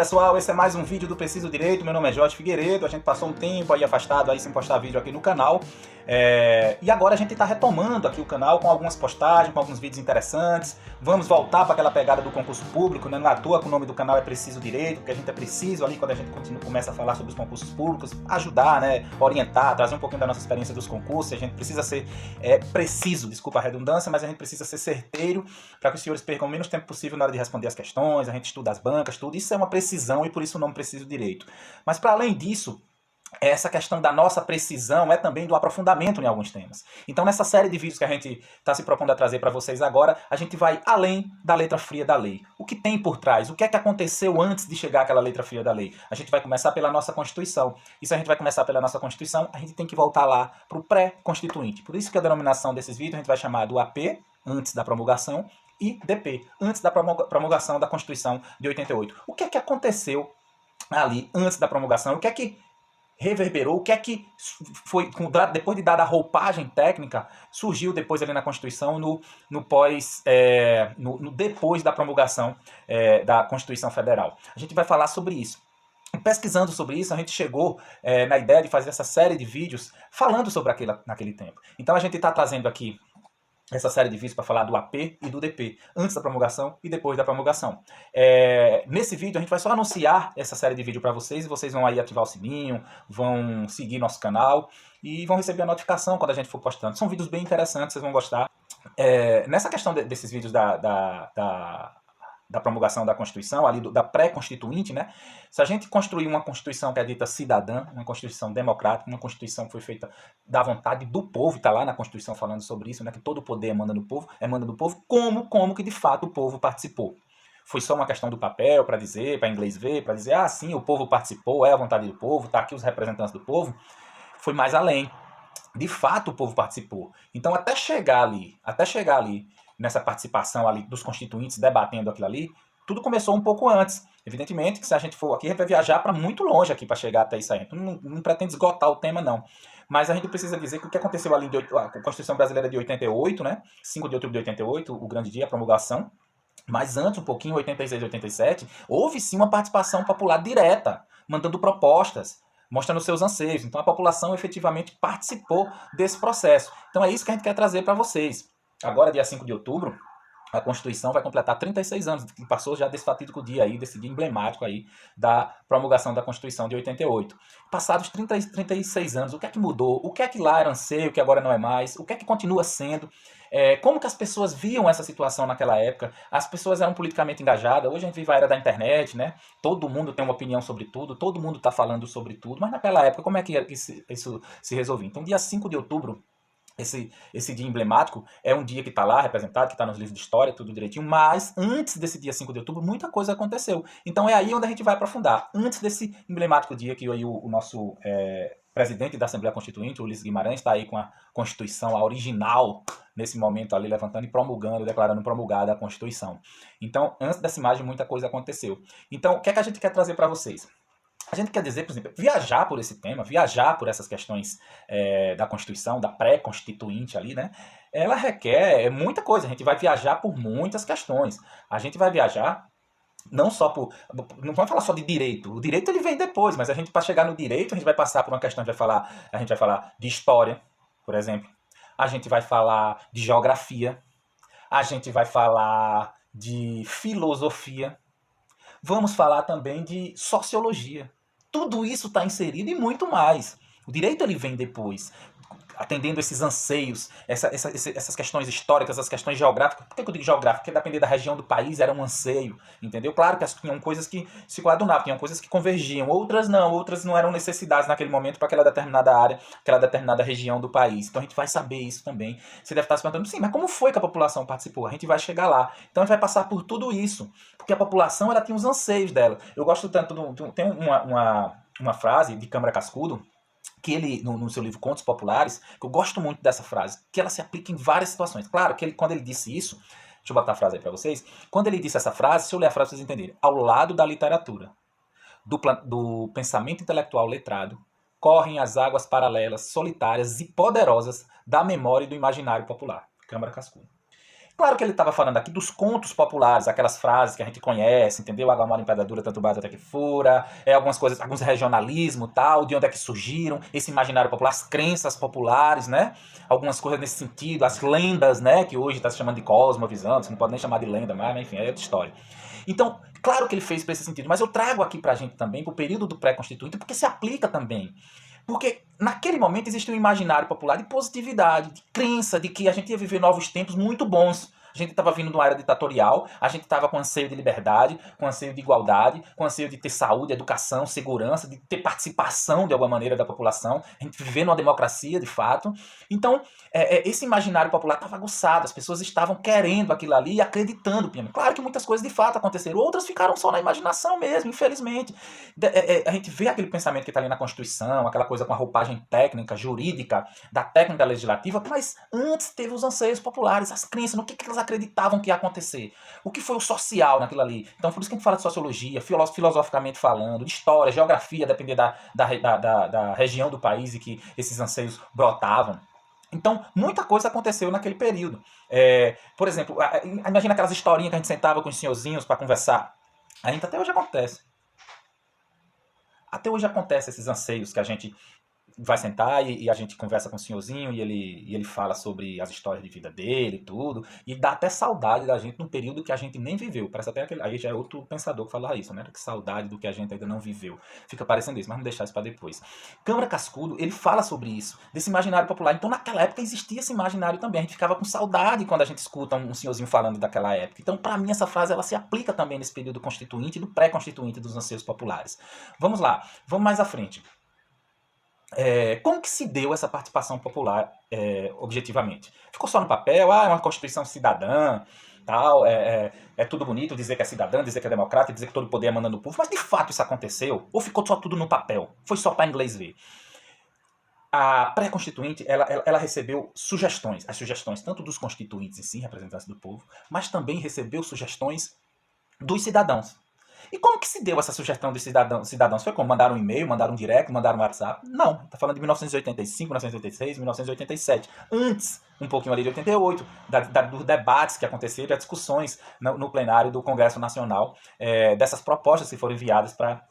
pessoal, esse é mais um vídeo do Preciso Direito. Meu nome é Jorge Figueiredo. A gente passou um tempo aí afastado aí sem postar vídeo aqui no canal. E agora a gente está retomando aqui o canal com algumas postagens, com alguns vídeos interessantes. Vamos voltar para aquela pegada do concurso público, né? Não à toa que o nome do canal é Preciso Direito, porque a gente é preciso ali quando a gente começa a falar sobre os concursos públicos, ajudar, né? Orientar, trazer um pouquinho da nossa experiência dos concursos. A gente precisa ser preciso, desculpa a redundância, mas a gente precisa ser certeiro para que os senhores percam o menos tempo possível na hora de responder as questões. A gente estuda as bancas, tudo. Isso é uma precisão e por isso o nome Preciso Direito. Mas para além disso, essa questão da nossa precisão é também do aprofundamento em alguns temas. Então, nessa série de vídeos que a gente está se propondo a trazer para vocês agora, a gente vai além da letra fria da lei. O que tem por trás? O que é que aconteceu antes de chegar àquela letra fria da lei? A gente vai começar pela nossa Constituição. E se a gente vai começar pela nossa Constituição, a gente tem que voltar lá para o pré-constituinte. Por isso que a denominação desses vídeos a gente vai chamar do AP, antes da promulgação, e DP, antes da promulgação da Constituição de 88. O que é que aconteceu ali antes da promulgação? O que é que reverberou, o que é que foi, depois de dada a roupagem técnica, surgiu depois ali na Constituição, depois da promulgação da Constituição Federal. A gente vai falar sobre isso. Pesquisando sobre isso, a gente chegou na ideia de fazer essa série de vídeos falando sobre naquele tempo. Então a gente está trazendo aqui essa série de vídeos para falar do AP e do DP, antes da promulgação e depois da promulgação. Nesse vídeo a gente vai só anunciar essa série de vídeo para vocês, e vocês vão aí ativar o sininho, vão seguir nosso canal e vão receber a notificação quando a gente for postando. São vídeos bem interessantes, vocês vão gostar. Nessa questão desses vídeos da promulgação da Constituição, ali da pré-constituinte, né? Se a gente construir uma Constituição que é dita cidadã, uma Constituição democrática, uma Constituição que foi feita da vontade do povo, está lá na Constituição falando sobre isso, né? Que todo o poder emana do povo, como que de fato o povo participou. Foi só uma questão do papel para dizer, para inglês ver, para dizer, sim, o povo participou, é a vontade do povo, tá aqui os representantes do povo. Foi mais além. De fato o povo participou. Então até chegar ali nessa participação ali dos constituintes debatendo aquilo ali, tudo começou um pouco antes. Evidentemente que se a gente for aqui, a gente vai viajar para muito longe aqui para chegar até isso aí. Não pretende esgotar o tema, não. Mas a gente precisa dizer que o que aconteceu ali a Constituição Brasileira de 88, né? 5 de outubro de 88, o grande dia, a promulgação. Mas antes, um pouquinho, 86, 87, houve sim uma participação popular direta, mandando propostas, mostrando seus anseios. Então a população efetivamente participou desse processo. Então é isso que a gente quer trazer para vocês. Agora, dia 5 de outubro, a Constituição vai completar 36 anos, que passou já desse fatídico dia aí, desse dia emblemático aí da promulgação da Constituição de 88. Passados 36 anos, o que é que mudou? O que é que lá era anseio, o que agora não é mais? O que é que continua sendo? Como que as pessoas viam essa situação naquela época? As pessoas eram politicamente engajadas. Hoje a gente vive a era da internet, né? Todo mundo tem uma opinião sobre tudo, todo mundo está falando sobre tudo, mas naquela época como é que isso se resolvia? Então, dia 5 de outubro, esse dia emblemático é um dia que está lá representado, que está nos livros de história, tudo direitinho, mas antes desse dia 5 de outubro muita coisa aconteceu. Então é aí onde a gente vai aprofundar. Antes desse emblemático dia que aí o nosso presidente da Assembleia Constituinte, Ulisses Guimarães, está aí com a Constituição, a original, nesse momento ali levantando e promulgando, declarando promulgada a Constituição. Então, antes dessa imagem, muita coisa aconteceu. Então, o que é que a gente quer trazer para vocês? A gente quer dizer, por exemplo, viajar por esse tema, viajar por essas questões da Constituição, da pré-constituinte ali, né? Ela requer muita coisa. A gente vai viajar por muitas questões. A gente vai viajar não só por... Não vamos falar só de direito. O direito ele vem depois, mas a gente, para chegar no direito, a gente vai passar por uma questão, a gente vai falar de história, por exemplo. A gente vai falar de geografia. A gente vai falar de filosofia. Vamos falar também de sociologia. Tudo isso está inserido e muito mais. O direito ele vem depois, atendendo esses anseios, essas questões históricas, as questões geográficas. Por que eu digo geográfica? Porque dependendo da região do país era um anseio, entendeu? Claro que tinham coisas que se coadunavam, tinham coisas que convergiam, outras não eram necessidades naquele momento para aquela determinada área, aquela determinada região do país. Então a gente vai saber isso também. Você deve estar se perguntando, sim, mas como foi que a população participou? A gente vai chegar lá. Então a gente vai passar por tudo isso, porque a população ela tinha os anseios dela. Eu gosto tanto, tem uma frase de Câmara Cascudo, que ele, no seu livro Contos Populares, que eu gosto muito dessa frase, que ela se aplica em várias situações. Claro que quando ele disse isso, deixa eu botar a frase aí para vocês, quando ele disse essa frase, se eu ler a frase para vocês entenderem, ao lado da literatura, do pensamento intelectual letrado, correm as águas paralelas, solitárias e poderosas da memória e do imaginário popular. Câmara Cascudo. Claro que ele estava falando aqui dos contos populares, aquelas frases que a gente conhece, entendeu? Água mole em pedra dura, tanto bate até que fura, algumas coisas, alguns regionalismo tal, de onde é que surgiram, esse imaginário popular, as crenças populares, né? Algumas coisas nesse sentido, as lendas, né? Que hoje está se chamando de cosmovisão, você não pode nem chamar de lenda mais, mas enfim, é outra história. Então, claro que ele fez para esse sentido, mas eu trago aqui pra gente também, pro período do pré-constituinte, porque se aplica também. Porque naquele momento existia um imaginário popular de positividade, de crença de que a gente ia viver novos tempos muito bons. A gente estava vindo de uma era ditatorial, a gente estava com anseio de liberdade, com anseio de igualdade, com anseio de ter saúde, educação, segurança, de ter participação de alguma maneira da população, a gente viver numa democracia de fato. Então, esse imaginário popular estava aguçado, as pessoas estavam querendo aquilo ali e acreditando. Claro que muitas coisas de fato aconteceram, outras ficaram só na imaginação mesmo, infelizmente. A gente vê aquele pensamento que está ali na Constituição, aquela coisa com a roupagem técnica, jurídica, da técnica legislativa, mas antes teve os anseios populares, as crenças, no que eles acreditavam que ia acontecer. O que foi o social naquilo ali. Então, por isso que a gente fala de sociologia, filosoficamente falando, de história, geografia, depender da região do país em que esses anseios brotavam. Então, muita coisa aconteceu naquele período. Por exemplo, imagina aquelas historinhas que a gente sentava com os senhorzinhos para conversar. Ainda até hoje acontece. Até hoje acontece esses anseios que a gente vai sentar e a gente conversa com o senhorzinho e ele fala sobre as histórias de vida dele e tudo, e dá até saudade da gente num período que a gente nem viveu. Parece até aquele, aí já é outro pensador que fala isso, né? Que saudade do que a gente ainda não viveu. Fica parecendo isso, mas vamos deixar isso para depois. Câmara Cascudo, ele fala sobre isso, desse imaginário popular. Então naquela época existia esse imaginário também. A gente ficava com saudade quando a gente escuta um senhorzinho falando daquela época. Então para mim essa frase ela se aplica também nesse período constituinte e do pré-constituinte dos anseios populares. Vamos lá, vamos mais à frente. Como que se deu essa participação popular objetivamente? Ficou só no papel, é uma Constituição cidadã, tal, é tudo bonito dizer que é cidadã, dizer que é democrata, dizer que todo poder emana do povo, mas de fato isso aconteceu? Ou ficou só tudo no papel? Foi só para inglês ver? A pré-constituinte, ela recebeu sugestões, as sugestões tanto dos constituintes em si, representantes do povo, mas também recebeu sugestões dos cidadãos. E como que se deu essa sugestão dos cidadãos? Foi como? Mandaram um e-mail, mandaram um direct, mandaram um WhatsApp? Não, está falando de 1985, 1986, 1987. Antes, um pouquinho ali de 88, dos debates que aconteceram, das discussões no plenário do Congresso Nacional, dessas propostas que foram enviadas para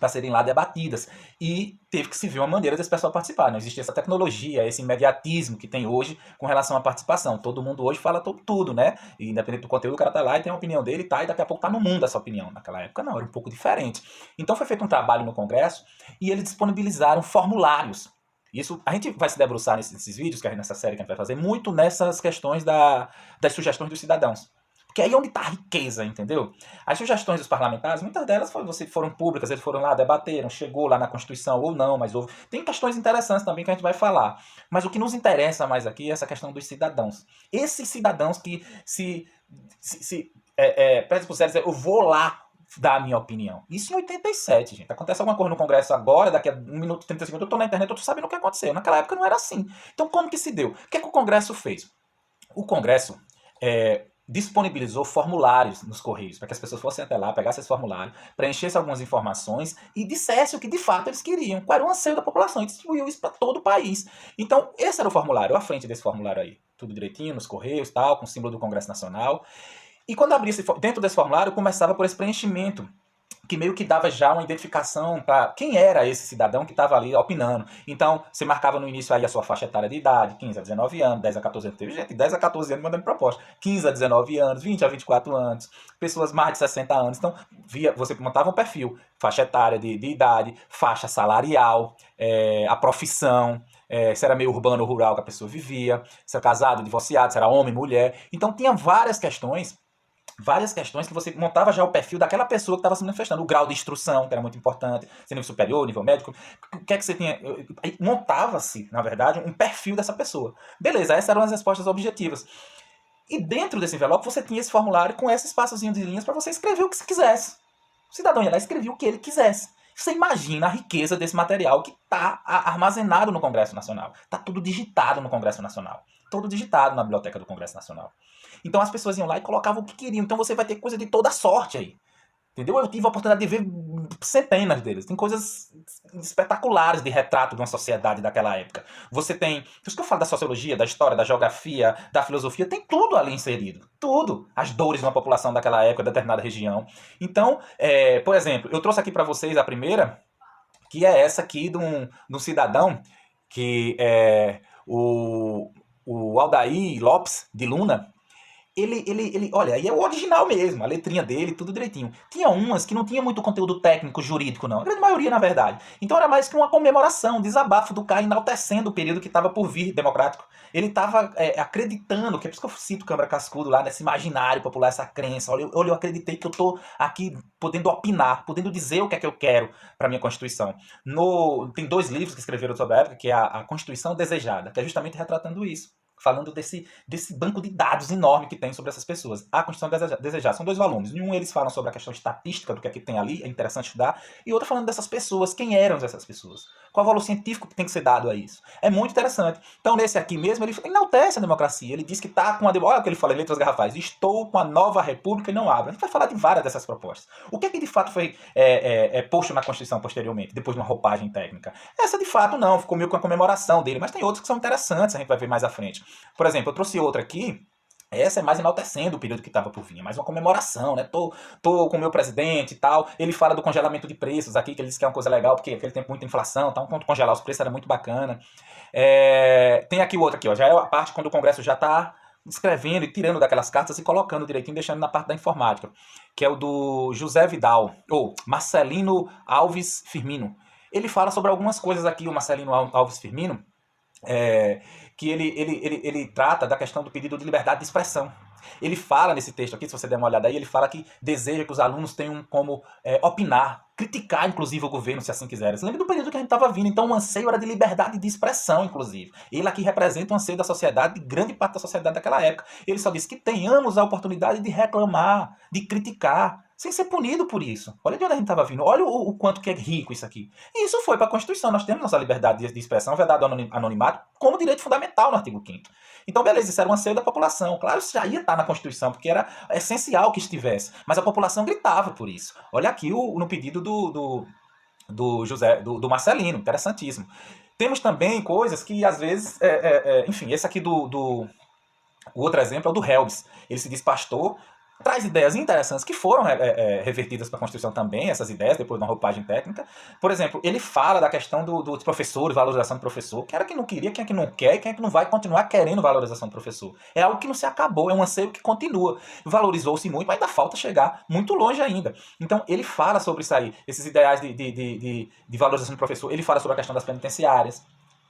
serem lá debatidas. E teve que se ver uma maneira desse pessoal participar. Não existia essa tecnologia, esse imediatismo que tem hoje com relação à participação. Todo mundo hoje fala tudo, né? E independente do conteúdo, o cara tá lá e tem a opinião dele, tá, e daqui a pouco tá no mundo essa opinião. Naquela época não, era um pouco diferente. Então foi feito um trabalho no Congresso e eles disponibilizaram formulários. Isso, a gente vai se debruçar nesses vídeos, nessa série que a gente vai fazer, muito nessas questões das sugestões dos cidadãos. Porque aí é onde está a riqueza, entendeu? As sugestões dos parlamentares, muitas delas foram públicas, eles foram lá, debateram, chegou lá na Constituição ou não, mas houve. Tem questões interessantes também que a gente vai falar. Mas o que nos interessa mais aqui é essa questão dos cidadãos. Esses cidadãos que se predispuseram a dizer, eu vou lá dar a minha opinião. Isso em 87, gente. Acontece alguma coisa no Congresso agora, daqui a 1 minuto e 30 segundos, eu estou na internet, eu estou sabendo o que aconteceu. Naquela época não era assim. Então como que se deu? O que é que o Congresso fez? O Congresso disponibilizou formulários nos Correios, para que as pessoas fossem até lá, pegassem esse formulário, preenchessem algumas informações e dissessem o que de fato eles queriam, qual era o anseio da população, e distribuiu isso para todo o país. Então, esse era o formulário, à frente desse formulário aí, tudo direitinho, nos Correios, tal, com o símbolo do Congresso Nacional. E quando abria dentro desse formulário, começava por esse preenchimento, que meio que dava já uma identificação para quem era esse cidadão que estava ali opinando. Então, você marcava no início aí a sua faixa etária de idade, 15 a 19 anos, 10 a 14 anos. Teve gente 10 a 14 anos mandando proposta. 15 a 19 anos, 20 a 24 anos, pessoas mais de 60 anos. Então, você montava um perfil, faixa etária de idade, faixa salarial, a profissão, se era meio urbano ou rural que a pessoa vivia, se era casado, divorciado, se era homem, mulher. Então, tinha várias questões que você montava já o perfil daquela pessoa que estava se manifestando. O grau de instrução, que era muito importante, se nível superior, nível médico, o que é que você tinha. Montava-se, na verdade, um perfil dessa pessoa. Beleza, essas eram as respostas objetivas. E dentro desse envelope você tinha esse formulário com esse espaçozinho de linhas para você escrever o que você quisesse. O cidadão ia lá e escrevia o que ele quisesse. Você imagina a riqueza desse material que está armazenado no Congresso Nacional. Está tudo digitado no Congresso Nacional. Todo digitado na biblioteca do Congresso Nacional. Então as pessoas iam lá e colocavam o que queriam. Então você vai ter coisa de toda sorte aí. Entendeu? Eu tive a oportunidade de ver centenas deles. Tem coisas espetaculares de retrato de uma sociedade daquela época. Você tem. Por isso que eu falo da sociologia, da história, da geografia, da filosofia, tem tudo ali inserido. Tudo. As dores de uma população daquela época, de determinada região. Então, por exemplo, eu trouxe aqui para vocês a primeira, que é essa aqui de um cidadão que é o Aldair Lopes de Luna. Olha, aí é o original mesmo, a letrinha dele, tudo direitinho. Tinha umas que não tinha muito conteúdo técnico, jurídico, não. A grande maioria, na verdade. Então era mais que uma comemoração, um desabafo do cara enaltecendo o período que estava por vir democrático. Ele estava acreditando, que é por isso que eu cito Câmara Cascudo lá, nesse imaginário popular, essa crença. Olha, eu acreditei que eu estou aqui podendo opinar, podendo dizer o que é que eu quero para minha Constituição. Tem 2 livros que escreveram sobre a época, que é a Constituição Desejada, que é justamente retratando isso. Falando desse banco de dados enorme que tem sobre essas pessoas. A Constituição Desejada. São 2 volumes. Em um eles falam sobre a questão estatística do que é que tem ali, é interessante estudar. E outro falando dessas pessoas, quem eram essas pessoas. Qual o valor científico que tem que ser dado a isso. É muito interessante. Então nesse aqui mesmo, ele enaltece a democracia. Ele diz que está com a... Olha o que ele fala em letras garrafais. Estou com a nova república e não abro. A gente vai falar de várias dessas propostas. O que é que de fato foi posto na Constituição posteriormente, depois de uma roupagem técnica? Essa de fato não, ficou meio com a comemoração dele. Mas tem outras que são interessantes, a gente vai ver mais à frente. Por exemplo, eu trouxe outra aqui. Essa é mais enaltecendo o período que estava por vir, é mais uma comemoração, né? Tô com o meu presidente e tal. Ele fala do congelamento de preços aqui, que ele diz que é uma coisa legal, porque aquele tempo muita inflação, então quando congelar os preços era muito bacana. Tem aqui o outro aqui, ó, já é a parte quando o Congresso já está escrevendo e tirando daquelas cartas e colocando direitinho, deixando na parte da informática, que é o do José Vidal, ou Marcelino Alves Firmino. Ele fala sobre algumas coisas aqui, o Marcelino Alves Firmino, que ele trata da questão do pedido de liberdade de expressão. Ele fala nesse texto aqui, se você der uma olhada aí, ele fala que deseja que os alunos tenham como opinar, criticar, inclusive, o governo, se assim quiserem. Você lembra do período que a gente estava vindo? Então, o anseio era de liberdade de expressão, inclusive. Ele aqui representa o anseio da sociedade, de grande parte da sociedade daquela época. Ele só diz que tenhamos a oportunidade de reclamar, de criticar, sem ser punido por isso. Olha de onde a gente estava vindo. Olha o quanto que é rico isso aqui. E isso foi para a Constituição. Nós temos nossa liberdade de expressão, vedado ao anonimato, como direito fundamental no artigo 5º. Então, beleza, isso era um anseio da população. Claro, isso já ia estar na Constituição, porque era essencial que estivesse. Mas a população gritava por isso. Olha aqui no pedido do Marcelino, interessantíssimo. Temos também coisas que, às vezes, enfim, esse aqui o outro exemplo é o do Helbs. Ele se diz pastor, traz ideias interessantes que foram revertidas para a Constituição também, essas ideias, depois de uma roupagem técnica. Por exemplo, ele fala da questão dos professores, valorização do professor. Quem era que não queria, quem é que não quer, quem é que não vai continuar querendo valorização do professor. É algo que não se acabou, é um anseio que continua. Valorizou-se muito, mas ainda falta chegar muito longe ainda. Então, ele fala sobre isso aí, esses ideais de valorização do professor. Ele fala sobre a questão das penitenciárias,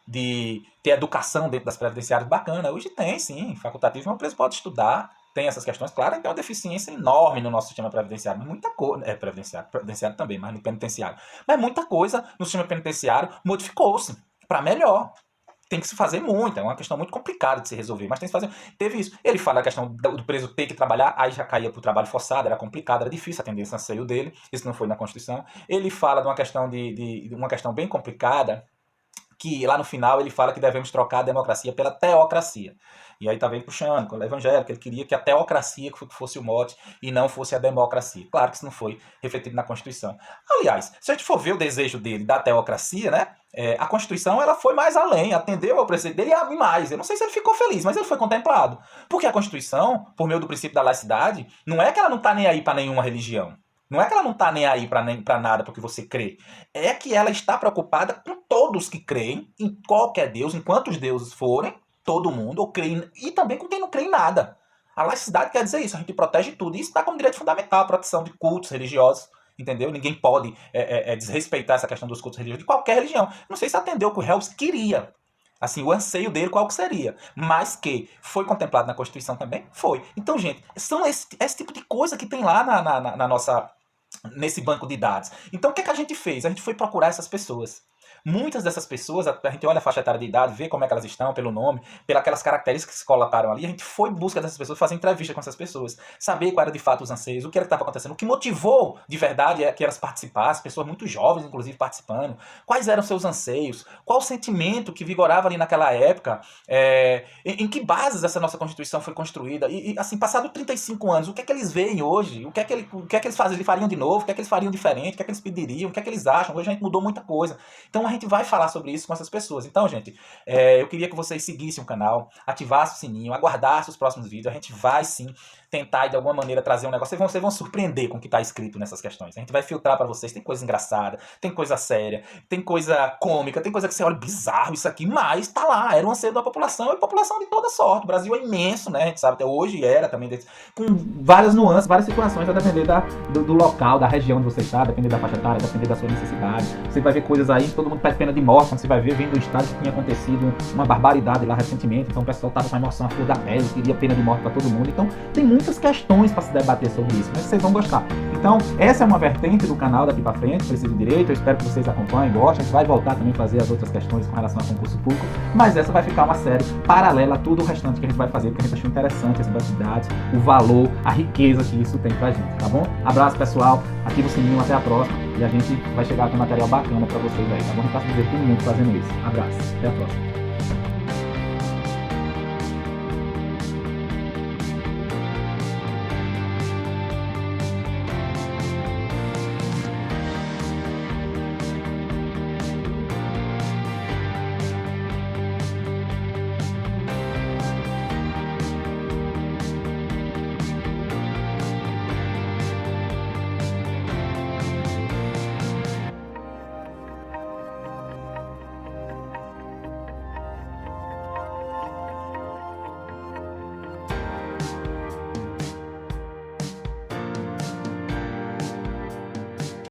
de ter educação dentro das previdenciárias. Bacana, hoje tem, sim, facultativo, uma empresa pode estudar, tem essas questões, claro, tem uma deficiência enorme no nosso sistema previdenciário, mas muita coisa, previdenciário também, mas no penitenciário, mas muita coisa no sistema penitenciário modificou-se para melhor. Tem que se fazer muito, é uma questão muito complicada de se resolver, mas tem que se fazer. Teve isso. Ele fala da questão do preso ter que trabalhar, aí já caía para o trabalho forçado, era complicado, era difícil atender esse anseio dele, isso não foi na Constituição. Ele fala de uma questão de uma questão bem complicada, que lá no final ele fala que devemos trocar a democracia pela teocracia. E aí tá bem puxando, com o evangélico, ele queria que a teocracia fosse o mote e não fosse a democracia. Claro que isso não foi refletido na Constituição. Aliás, se a gente for ver o desejo dele da teocracia, né, a Constituição ela foi mais além, atendeu ao preceito dele e mais. Eu não sei se ele ficou feliz, mas ele foi contemplado. Porque a Constituição, por meio do princípio da laicidade, não é que ela não tá nem aí para nenhuma religião. Não é que ela não está nem aí para nada porque você crê. É que ela está preocupada com todos que creem em qualquer Deus, em quantos deuses forem, todo mundo, ou crê, e também com quem não crê em nada. A laicidade quer dizer isso, a gente protege tudo. Isso está como direito fundamental, a proteção de cultos religiosos, entendeu? Ninguém pode desrespeitar essa questão dos cultos religiosos de qualquer religião. Não sei se atendeu o que o Helms queria. Assim, o anseio dele qual que seria. Mas que foi contemplado na Constituição também? Foi. Então, gente, são esse tipo de coisa que tem lá na nossa... nesse banco de dados. Então o que a gente fez? A gente foi procurar essas pessoas. Muitas dessas pessoas, a gente olha a faixa etária de idade, vê como é que elas estão, pelo nome, pelas aquelas características que se colocaram ali, a gente foi em busca dessas pessoas, fazer entrevista com essas pessoas, saber qual era de fato os anseios, o que era que estava acontecendo, o que motivou de verdade é que elas participassem, pessoas muito jovens, inclusive, participando, quais eram seus anseios, qual o sentimento que vigorava ali naquela época, em que bases essa nossa Constituição foi construída, e assim, passado 35 anos, o que é que eles veem hoje, o que é que eles fariam de novo, o que é que eles fariam diferente, o que é que eles pediriam, o que é que eles acham, hoje a gente mudou muita coisa, então a gente vai falar sobre isso com essas pessoas. Então, gente, eu queria que vocês seguissem o canal, ativassem o sininho, aguardassem os próximos vídeos, a gente vai sim tentar de alguma maneira trazer um negócio, vocês vão surpreender com o que está escrito nessas questões, a gente vai filtrar para vocês, tem coisa engraçada, tem coisa séria, tem coisa cômica, tem coisa que você olha, bizarro isso aqui, mas tá lá, era um anseio da população, e população de toda sorte, o Brasil é imenso, né, a gente sabe, até hoje era também, com várias nuances, várias situações, a depender do local, da região onde você está, depender da faixa etária, depender da sua necessidade, você vai ver coisas aí, todo mundo pede pena de morte, quando você vai ver, vem do estado que tinha acontecido uma barbaridade lá recentemente, então o pessoal tava com a emoção a flor da pele, queria pena de morte para todo mundo, então tem muitas questões para se debater sobre isso, mas vocês vão gostar. Então, essa é uma vertente do canal daqui para frente, Preciso Direito, eu espero que vocês acompanhem, gostem, a gente vai voltar também a fazer as outras questões com relação a concurso público, mas essa vai ficar uma série paralela a tudo o restante que a gente vai fazer, porque a gente achou interessante as quantidades, o valor, a riqueza que isso tem pra gente, tá bom? Abraço, pessoal, ativa o sininho, até a próxima, e a gente vai chegar com material bacana pra vocês aí, tá bom? A gente tá se divertindo muito fazendo isso. Abraço, até a próxima.